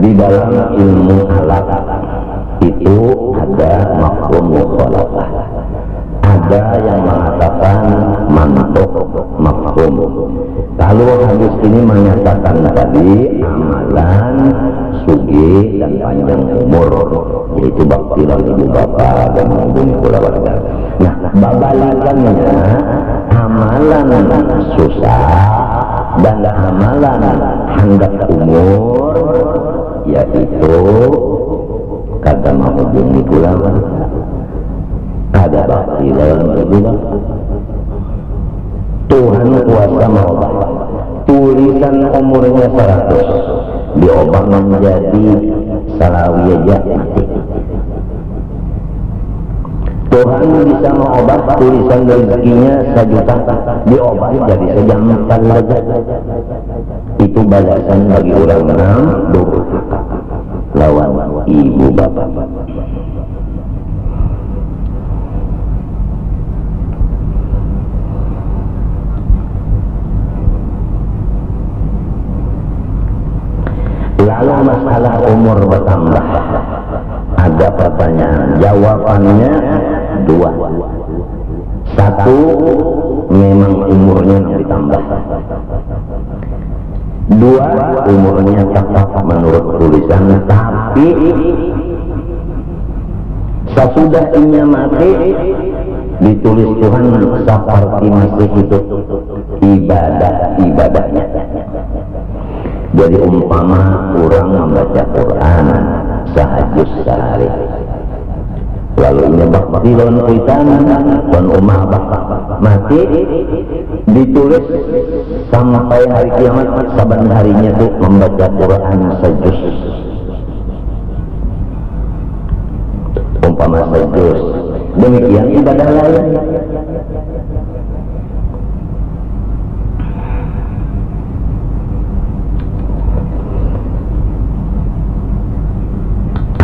di dalam ilmu alat itu ada mafhum mukhalafah, ada yang mengatakan mantuk mafhum. Kalau hadis ini menyatakan tadi amalan sugih dan panjang umur, yaitu bakti ibu bapak dan menghubungi keluarga. Nah, babalikannya amalan susah dan amalan hendak umur, yaitu kata menghubungi keluarga, ada bakti dalam ibu bapak. Tuhan kuasa merubah. Tulisan umurnya 100 diubah menjadi salawi aja mati. Tuhan bisa mengubah tulisan rezekinya 1 juta diubah jadi sejamatan saja. Itu balasan bagi orang yang durhaka lawan ibu bapak. Lalu masalah umur bertambah, ada pertanyaan, jawabannya 2. 1, memang umurnya ditambah. 2, umurnya tetap menurut tulisan, tapi sesudah inya mati ditulis Tuhan seperti masih hidup ibadahnya. Jadi umpama orang membaca Quran sehajus sehari, lalu ini bakti lawan kuitan dan umah mati, ditulis sampai hari kiamat saban harinya tuh membaca Quran sejus, umpama sejus. Demikian ibadah lain.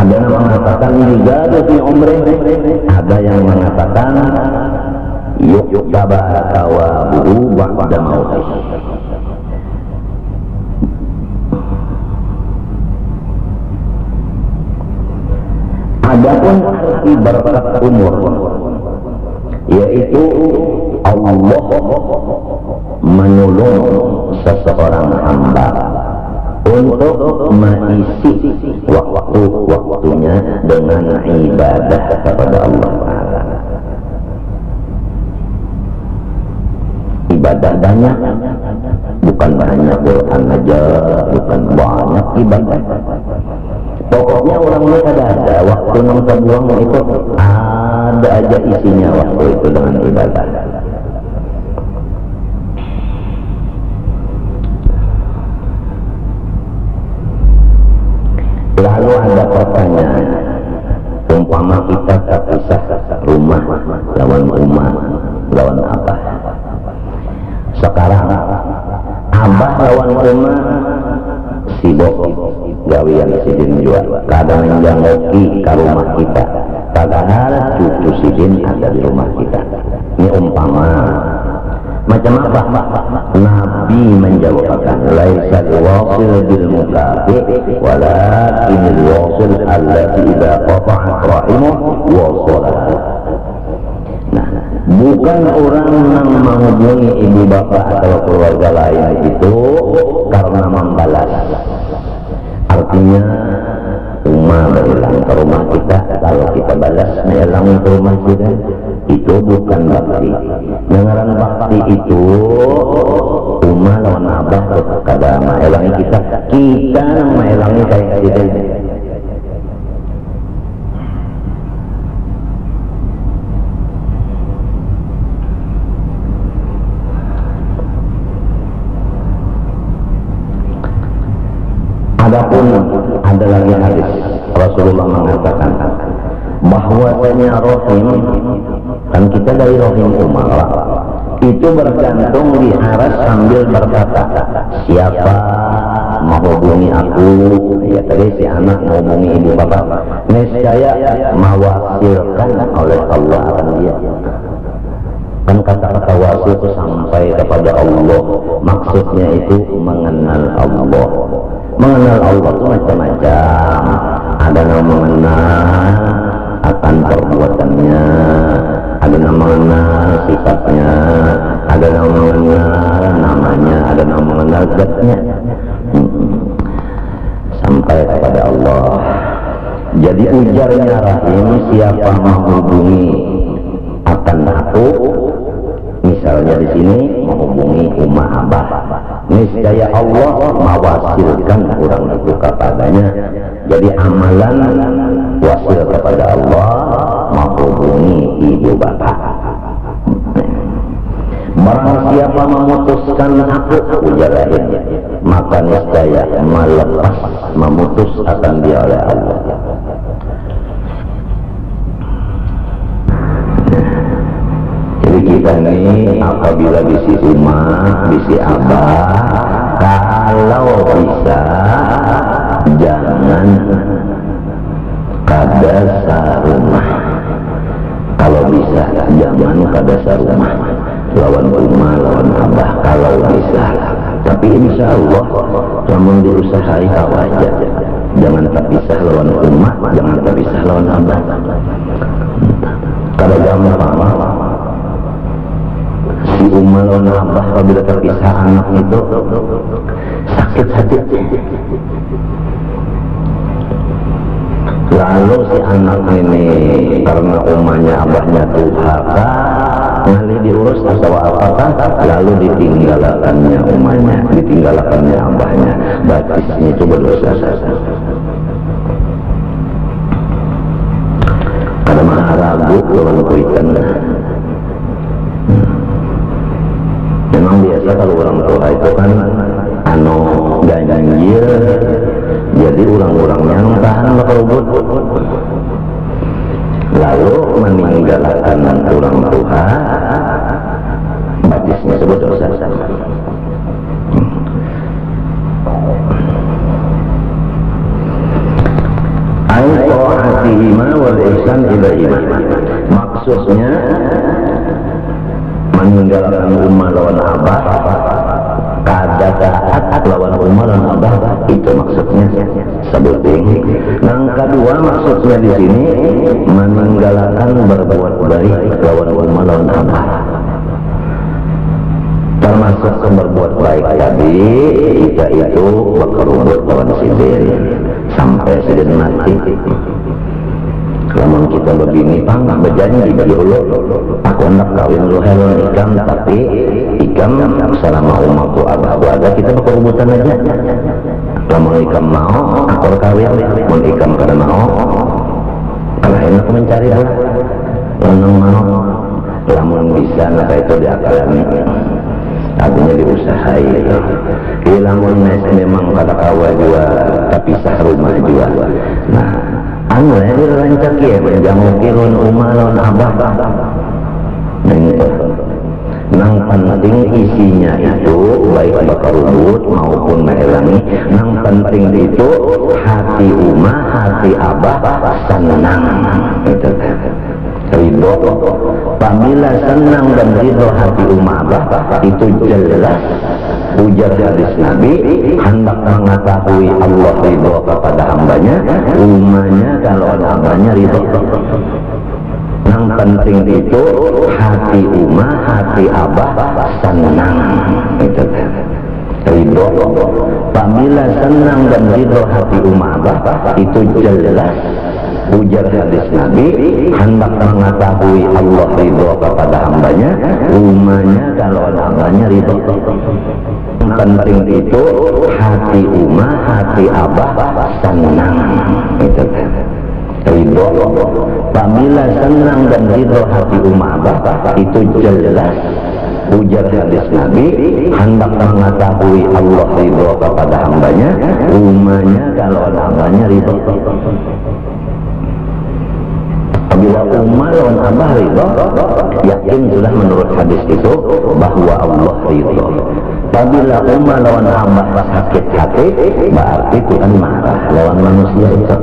Ada yang mengatakan juga di umrih, ada yang mengatakan yuk tabahu ba'da mautih. Adapun arti berkat umur, yaitu Allah menolong seseorang hamba untuk mengisi waktu-waktunya dengan ibadah kepada Allah Ta'ala. Ibadah banyak, bukan hanya Quran aja, bukan banyak ibadah. Pokoknya orang ini ada waktu yang terbuang itu ada aja isinya waktu itu dengan ibadah. Lalu ada pertanyaan, umpama kita terpisah rumah lawan rumah lawan abah. Sekarang abah lawan rumah sibuk gawian sidin jual, kadang menjangki ke rumah kita, padahal cucu sidin ada di rumah kita. Ini umpama macam apa? Nabi menjawabkan, laisa wasil bil mukafi walakin wasil allati idza qata'at rahimuh wasalah. Nah, bukan orang yang menghubungi ibu bapak atau keluarga lain itu karena membalas. Artinya rumah berhilang ke rumah kita, kalau kita balas menghilang ke rumah kita, itu bukan bakti. Dengaran bakti itu rumah lawan abah kada menghilangi kita yang menghilangi kayak kita. Adapun ada lagi hadis Rasulullah mengatakan bahwasanya rahim, kan kita dari rahim umat itu bergantung di aras sambil berkata, siapa menghubungi aku, ya tadi si anak menghubungi ibu bapak, niscaya mewasilkan oleh Allah akan dia. Kan kata-kata wasil itu sampai kepada Allah, maksudnya itu mengenal Allah. Mengenal Allah itu macam-macam. Ada yang mengenal akan perbuatannya, ada yang mengenal sifatnya, ada yang mengenal namanya, ada yang mengenal zatnya, sampai kepada Allah. Jadi ujarnya Rahim, siapa menghubungi akan aku, misalnya di sini menghubungi Umma Abah, niscaya Allah mewasilkan orang itu kepadanya. Jadi amalan wasil kepada Allah menghubungi ibu bapak. Barang siapa memutuskan aku, ujar Rahim, maka niscaya melepas, memutus akan dia oleh Allah. Jadi kita ini apabila bisi Umma, bisi Abah, kalau bisa jangan kada sarumah. Kalau bisa jangan kada sarumah. Lawan Umma, lawan Abah kalau bisa. Tapi insya Allah namun diusahai aja. Jangan terpisah lawan Umma, jangan terpisah lawan Abah. Kada gampang si Umma lawan Abah apabila terpisah anak itu sakit hati. Lalu si anak ini karena Ummanya Abahnya durhaka, ngalih diurus atau apakah, lalu ditinggalkannya Ummanya, ditinggalkannya Abahnya, batisnya itu berdosa. Karena maha ragu lawan kuikan. Memang biasa kalau orang tua itu kan anu ganjil, jadi orang-orang yang tahan berkerubut, lalu meninggalkan orang tua, batisnya sebut dosa. Ta'atihima wal ihsan ilaihima. Maksudnya meninggalkan Umma lawan Abah, kada taat lawan Umma lawan Abah, itu maksudnya sebuting. Yang kedua maksudnya di sini meninggalkan berbuat baik lawan Umma lawan Abah. Termasuk berbuat baik tadi kita itu berkerubut lawan sidin sampai sidin mati. Kalau kita begini pang berjanji dulu aku hendak kawin lu helon ikam, tapi ikam selama umatku abah ada kita berkerubutan aja. Kalau ikam mau aku kawin, mau ikam kada mau, kalau enak mencari lah lanang mau, lamun bisa nak itu diakalani, artinya diusahai itu. Lamun memang kada kawa juga tapi sah rumah juga. Nah anu ya dirancang ya menjangukirun Umma lawan Abah. Nang penting isinya itu baik berkerubut maupun mehelangi. Nang penting itu hati Umma, hati Abah senang. Itu ridho. Apabila senang dan ridho hati Umma Abah itu jelas ujar hadis Nabi, hendak mengetahui Allah ridho kepada hambanya, Ummanya kalau hambanya ridho. Yang penting itu hati Umma, hati Abah senang. Itu ridho. Apabila senang dan ridho hati Umma Abah itu jelas ujar hadis Nabi, hendak mengetahui Allah ridho kepada hambanya, Ummanya kalau hambanya ridho. Penting itu hati Umma, hati Abah senang. Itu ridho. Apabila senang dan ridho hati Umma Abah itu jelas ujar hadis Nabi, hendak mengetahui Allah ridho kepada hambanya, Ummanya kalau hambanya ridho. Apabila Umma lawan Abah ridho, yakin sudah menurut hadis itu bahwa Allah ridho. Apabila Umma lawan Abah sakit hati, berarti Tuhan marah lawan manusia itu.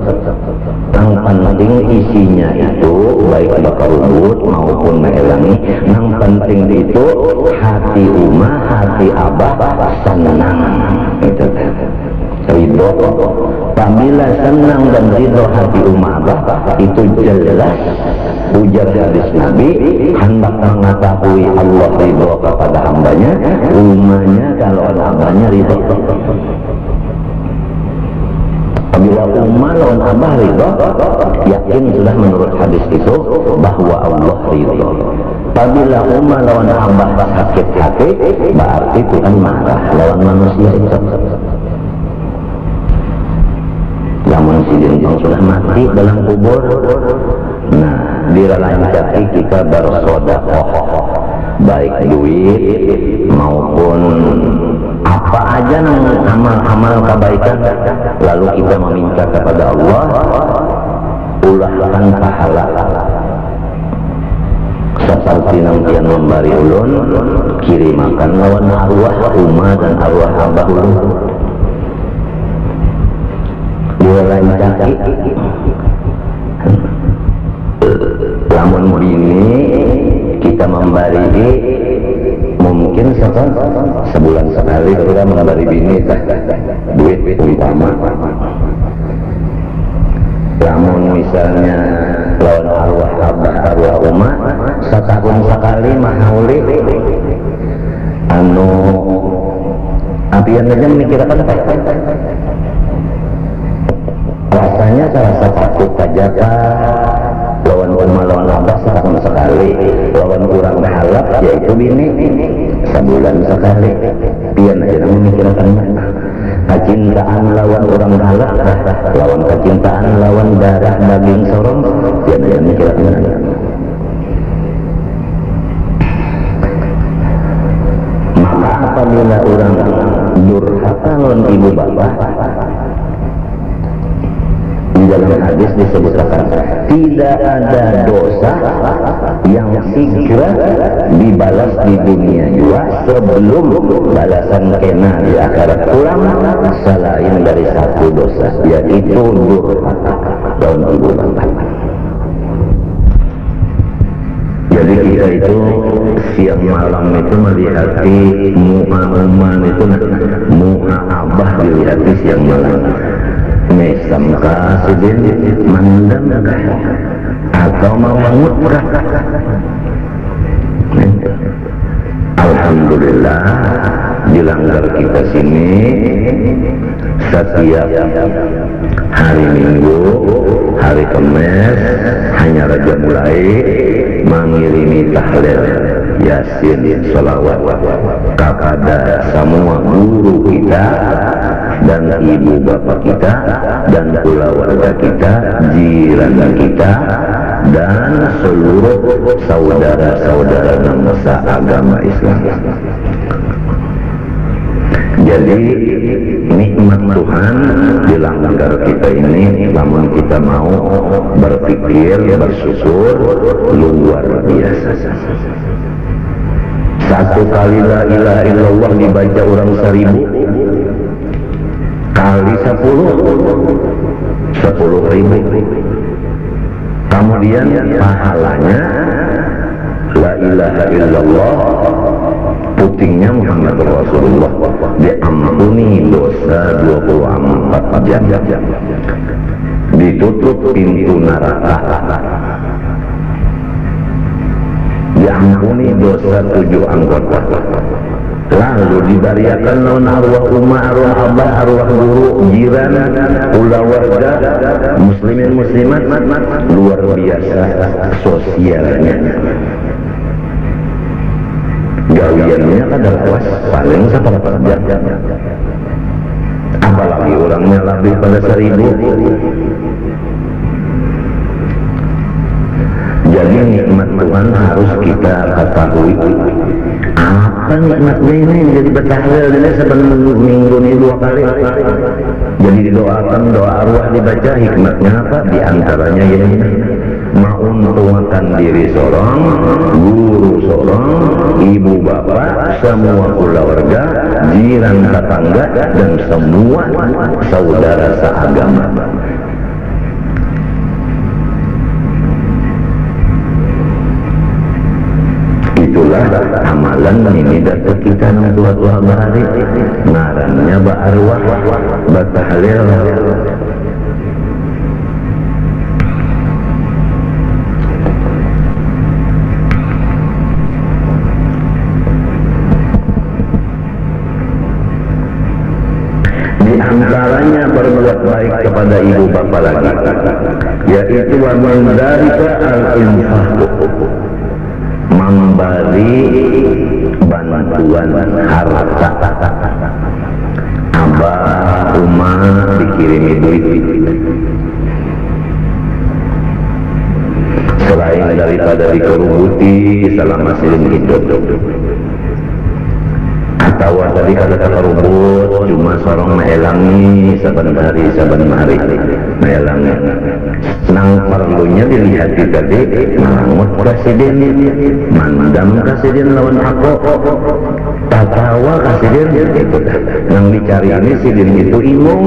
Yang penting isinya itu baik berkerubut maupun mehelangi. Yang penting itu hati Umma, hati Abah senang. Itu ridho. Apabila senang dan ridho hati umat abah, itu jelas ujar hadis Nabi, hendak mengetahui Allah ridho kepada hambanya, umanya kalau hambanya ridho. Apabila umat lawan abah ridho, yakin sudah menurut hadis itu bahwa Allah ridho. Apabila umat lawan abah sakit hati, berarti Tuhan marah lawan manusia itu. Namun si dinding sudah mati dalam kubur, nah dirancaki kita bersodakoh, baik duit maupun apa aja amal-amal kebaikan, lalu kita meminta kepada Allah ulahkan pahala seperti yang memberi ulun kirimakan lawan arwah umat dan arwah abah ulun. Dirancaki lamun bini kita memberi mungkin sebulan sekali kita memberi bini duit umpama. Lamun misalnya lawan arwah abah arwah umat setahun sekali mahauli anu apian aja memikirkan rasanya terasa takut saja lawan umat lawan abah setahun sekali, lawan kurang halap yaitu bini sebulan sekali. Pian aja memikirkan kecintaan lawan orang halap, lawan kecintaan lawan darah daging sorong, pian aja memikirkan. Maka apabila orang durhaka lawan ibu bapak, di dalam hadis disebutkan tidak ada dosa yang segera dibalas di dunia juga sebelum balasan kena di akhirat pulang selain dari satu dosa, yaitu durhaka dan ibu bapak. Jadi kita itu siang malam itu melihati muka-muka itu, muka abah dilihati siang malam. Mesam kasidin mandam atau memungut alhamdulillah di langgar kita sini setiap hari Minggu, hari Kamis hanya Raja mulai mengirimi tahlil, yasin, sholawat kepada semua guru kita dan ibu bapak kita dan keluarga kita, jiran kita dan seluruh saudara-saudara bangsa agama Islam. Jadi nikmat Tuhan di langgar kita ini, namun kita mau berpikir, bersyukur luar biasa. Satu kali la ilaha illallah dibaca orang 1000 kali 10.000. Kemudian pahalanya la ilaha illallah putingnya Muhammad Rasulullah diampuni dosa 24 jam, ditutup pintu neraka, diampuni dosa 7 anggota, lalu dibariakan lawan arwah umat, arwah abah, arwah guru, jiran, keluarga, muslimin muslimat, luar biasa sosialnya. Gawiannya kadang was paling seberapa jam, apalagi orangnya lebih pada 1000. Jadi nikmat Tuhan harus kita ketahui. Apa nikmatnya ini jadi bertahlil ini seminggu ini 2 kali. Jadi didoakan, doa arwah dibaca, hikmatnya apa? Di antaranya ini menguntungkan diri seorang, guru seorang, ibu bapak, semua keluarga, jiran tetangga dan semua saudara seagama. ulah amalan ini datu kita nang tua-tua bahari ngarannya ba'arwah batahlil di antaranya berbuat baik kepada ibu bapa lagi, yaitu wa man dzalika al-infaq, memberi bantuan harta. Abah Umar dikirimi duit selain daripada dikerubuti selama silin hidup, atau tadi kada terkerubut cuma sorong maelangi saban hari maelangi nang perlunya dilihat tadi mangut presiden mandam presiden lawan aku tatawa presiden itu yang dicari ini sidin itu imung.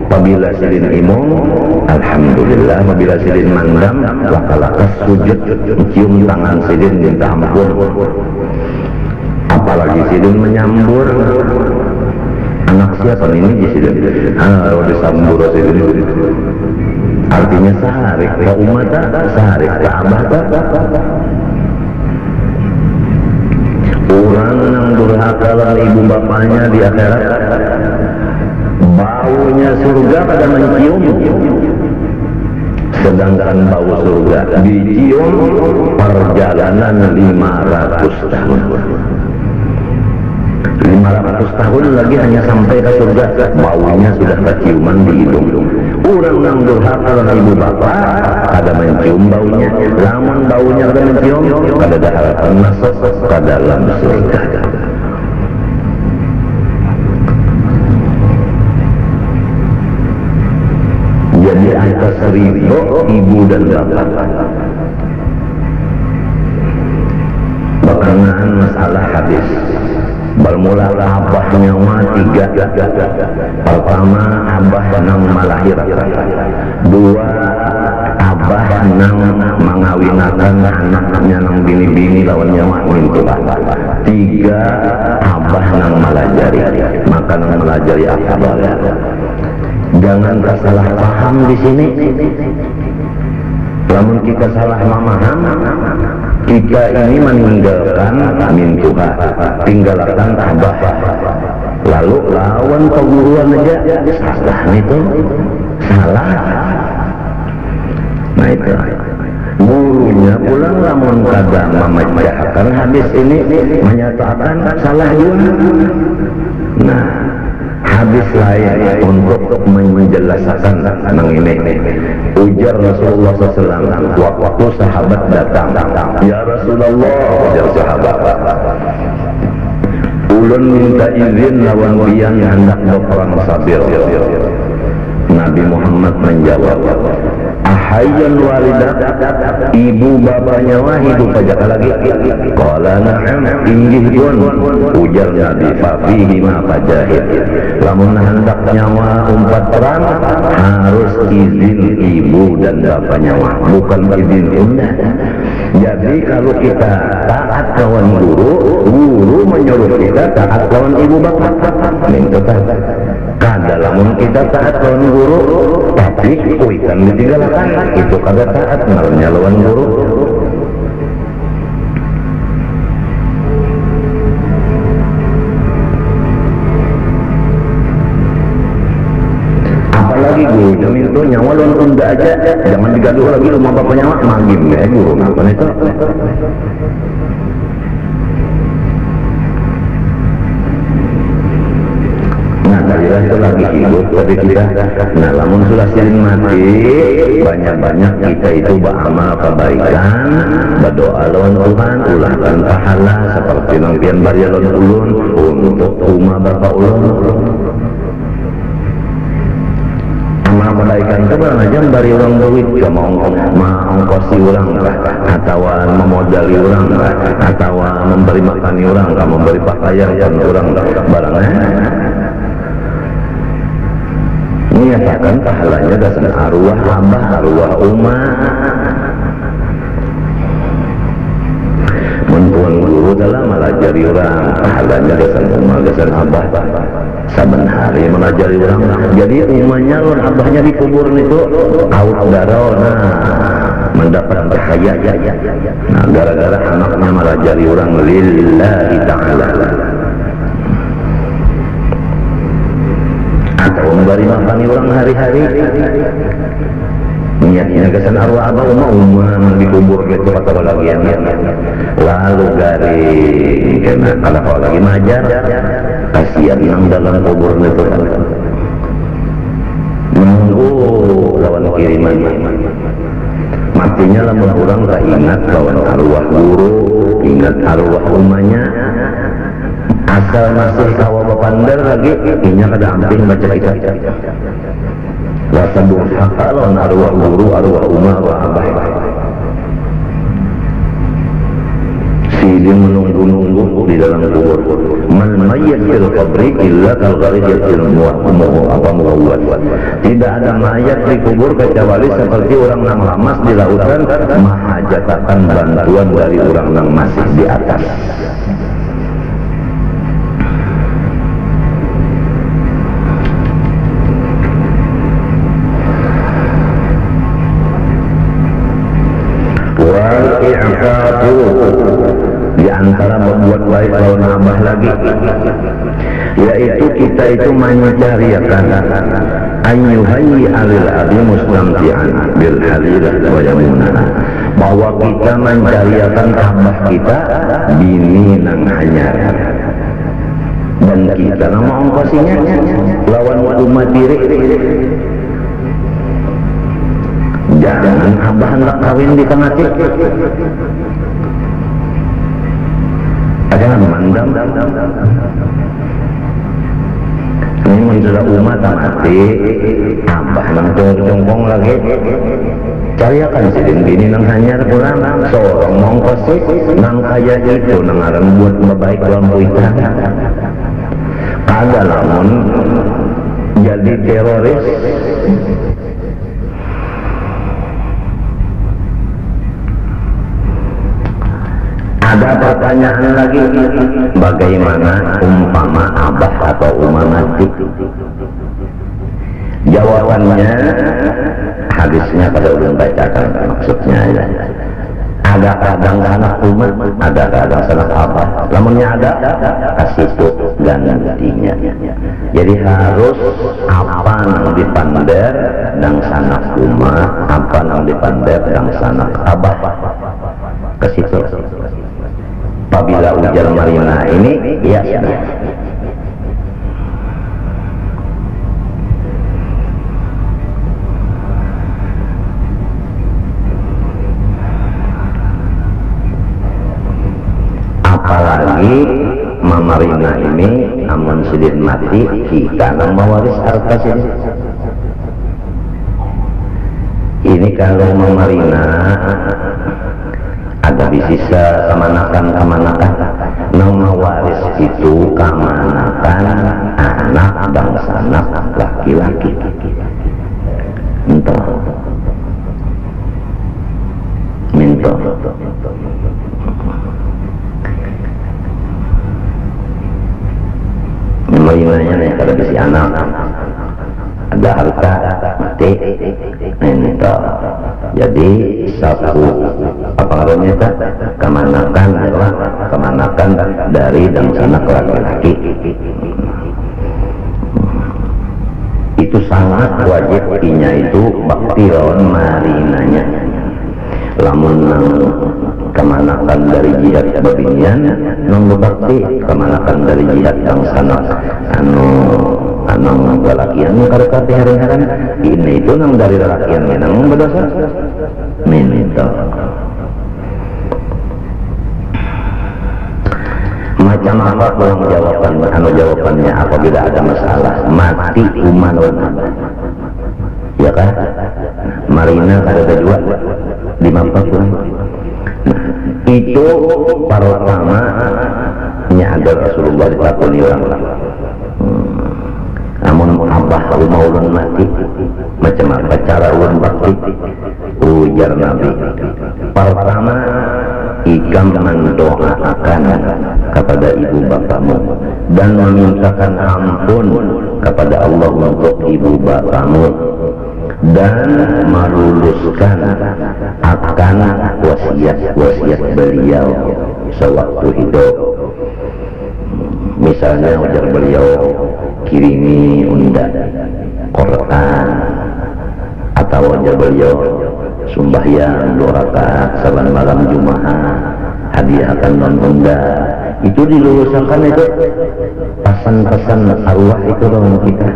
Apabila sidin imung, alhamdulillah. Apabila sidin mandam, laka-laka sujud cium tangan sidin minta ampun. Apalagi sidin menyambur anak siapa ini di sidin disambur sidin artinya saharik ke umat, saharik ke abah. Orang yang durhaka lawan ibu bapaknya di akhirat baunya surga pada mencium, sedangkan bau surga dicium perjalanan 500 tahun. 500 tahun lagi hanya sampai ke surga, baunya sudah keciuman di hidung. Orang yang durhaka lawan ibu bapak kada mencium baunya, lamun baunya kada mencium kada ada harapan masuk ke dalam surga. Jadi atas ridho ibu dan bapak. Berkenaan masalah hadis, bermula abah nyawa 3. Pertama, abah nang malahir. 2, abah nang mengawinakan anaknya nang bini-bini lawan nyawa mintu. 3, abah nang melajari, maka nang melajari akbar. Jangan salah paham di sini. Namun kita salah memaham, kita ini meninggalkan min Tuhan, tinggalkan abah, lalu lawan perguruan aja salah itu salah. Nah itu gurunya pulang lamun kada memecahkan hadis ini menyatakan salah juga. Nah hadis lain untuk menjelaskan tentang ini. Ujar Rasulullah SAW waktu sahabat datang, ya Rasulullah, ujar sahabat, ulun minta izin lawan biang hendak berperang sabir. Nabi Muhammad menjawab, ahayyan walidah, ibu bapaknya wah hidup aja lagi. Qala na'am, inggih pun, ujar Nabi, fafihi ma fajahid. Lamun hendak nyawa umpat perang harus izin ibu dan bapak nyawa, bukan izin unda. Jadi kalau kita taat lawan guru menyuruh kita taat lawan ibu bapak. Minta kada lamun kita taat lawan guru tapi kuikan ditinggalkan, itu kada taat ngarannya lawan guru. Apalagi guru jamin itu nyawa lawan unda aja, jangan digaduh lagi rumah bapak nyawa magim ya guru apa itu. Itu lagi hidup tapi kita nah lamun sudah silin mati banyak-banyak kita itu beramal kebaikan, berdoa lawan Tuhan, ulahkan pahala seperti nampian barian ulun untuk rumah bapak ulun. Amal kebaikan itu barang aja bari orang duit ke mau ongkosi orang atau memodali orang atau memberi makani orang, memberi pakaian orang barangnya menyatakan pahalanya dasar arwah abah, arwah umah. Mentuan segala melajari orang pahalanya gesan umah gesan abah saben hari melajari orang. Jadi umahnya lawan abahnya dikubur itu out darona mendapat bahaya. Nah gara-gara anaknya melajari orang lillahi ta'ala, atau memberi makan orang hari-hari niatnya kesan arwah abah umah dikubur gitu kata bagian lalu garing kena kalau lagi majar kasihan yang dalam kubur itu kan nunggu lawan kiriman matinya lama orang tak ingat lawan arwah guru, ingat arwah umahnya, asal masih kawa bapandar lagi inya kada amping baca kita rasa durhaka lawan arwah guru, arwah umah, arwah abah. Sidin menunggu-nunggu di dalam kubur. Man mayyit fil qabri illa kal ghariqil muawwad. Tidak ada mayat di kubur kecuali seperti orang yang lamas di lautan menghajatkan bantuan dari orang yang masih di atas. Di antara berbuat baik lawan abah lagi, yaitu kita itu mencariakan ayyuhayyi alil abi mustamti'an bil halilah wa yamunana, bahwa kita mencariakan abah kita bini nang hanyar dan kita nama ongkosinya lawan umat diri. Jangan abah hendak kawin di tengah cik jangan mandam ini menjelaskan umat mati abah nang jongkong lagi cariakan sidin bini nang hanyar kurang seorang mongkosi nang kaya itu nang aran buat membaik dalam puitan kagak lamun jadi teroris. Ada pertanyaan lagi, bagaimana umpama abah atau umah mati? Jawabannya hadisnya pada ulun bacakan maksudnya ya. Ada kadang anak umat, ada kadang sanak abah. Lamunnya ada, kasih itu gantinya. Jadi harus apa yang dipander dan sanak umat, apa yang dipander dan sanak abah. Ke situ. Apabila ujar marina ini ya apalagi mamarina ini namun sidin mati kita nang mewaris harta sidin. Ini kalau mamarina ada bisisa kemanakan nang mawaris itu kemanakan anak dan sanak laki-laki minta mainannya nih kalau bisi anak ada harta mati minta jadi satu apa namanya itu kemanakan dari dan sanak laki-laki itu sangat wajib inya itu bakti lawan marinanya. Lamun nang kemanakan dari jihad babinian nang bakti kemanakan dari jihad yang sanak anu lelakian karena hari-hari ini itu nang dari lelakian nang berdosa minta macam apa pulang jawabannya apabila ada masalah mati uman ya kan marina ada dua 50 itu pertama nya ada Rasulullah ditakuni orang namun abah rumah ulun mati macam apa cara ulun bakti ujar Nabi pertama ikam mendoakan kepada ibu bapakmu dan memintakan ampun kepada Allah untuk ibu bapakmu dan meluluskan akan wasiat-wasiat beliau sewaktu hidup. Misalnya ujar beliau kirimi undak Quran, atau ujar beliau sembahyang 2 rakaat saban malam Jumat, hadiahkan non-unda. Itu diluruskan itu pesan-pesan arwah itu dalam kita.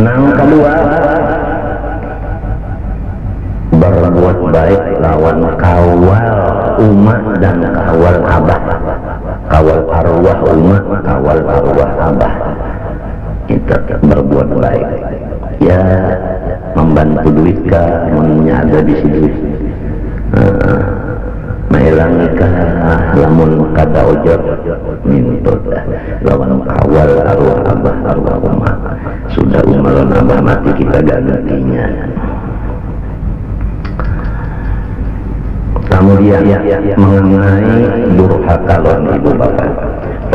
Yang kedua, berbuat baik lawan kawal umat dan kawal abah, kawal arwah umat, kawal arwah abah. Kita berbuat baik, ya membantu duit kah, mennya ada di situ, melangkah lamun kada ojor mintut lawan kawal arwah abah arwah umat. Sudah umaran abah mati kita gantinya. Kemudian mengenai durhaka lawan ibu bapak,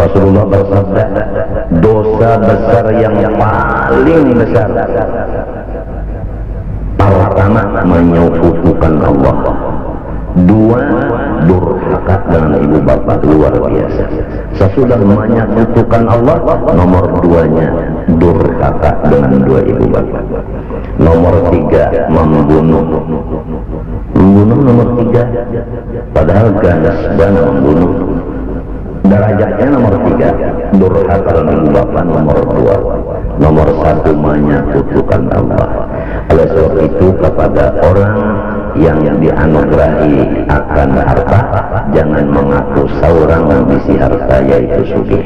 Rasulullah bersabda, dosa besar yang paling besar pertama menyekutukan Allah, 2 durhaka dengan ibu bapak, luar biasa. Sesudah menyekutukan Allah, nomor 2-nya durhaka dengan 2 ibu bapak. Nomor 3 membunuh nomor 3, padahal ganas dan membunuh derajatnya nomor 3, durhaka dengan ibu bapak nomor 2, nomor 1 menyekutukan Allah. Oleh sebab itu kepada orang yang dianugerahi akan harta, jangan mengaku saurang bisi harta yaitu sugih.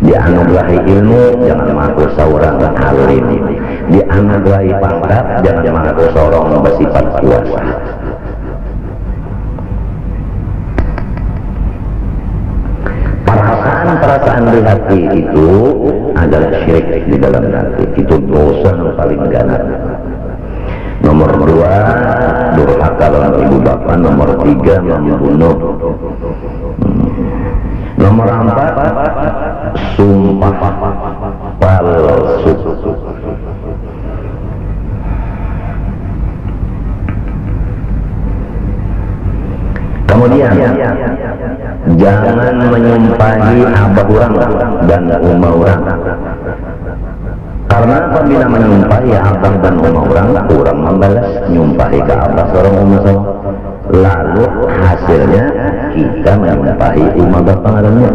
Dianugerahi ilmu, jangan mengaku saurang alim. Dianugerahi pangkat, jangan mengaku saurang bersifat kuasa. Perasaan di hati itu adalah syirik di dalam hati, itu dosa yang paling ganas. Nomor 2 durhaka lawan ibu bapak, nomor 3 membunuh, nomor 4 sumpah palsu. Kemudian jangan menyumpahi abah orang dan umah orang, karena apabila menyumpahi abah dan umah orang membalas nyumpahi ke abah seorang umah seorang, lalu hasilnya kita menyumpahi umah bapak ngarangnya.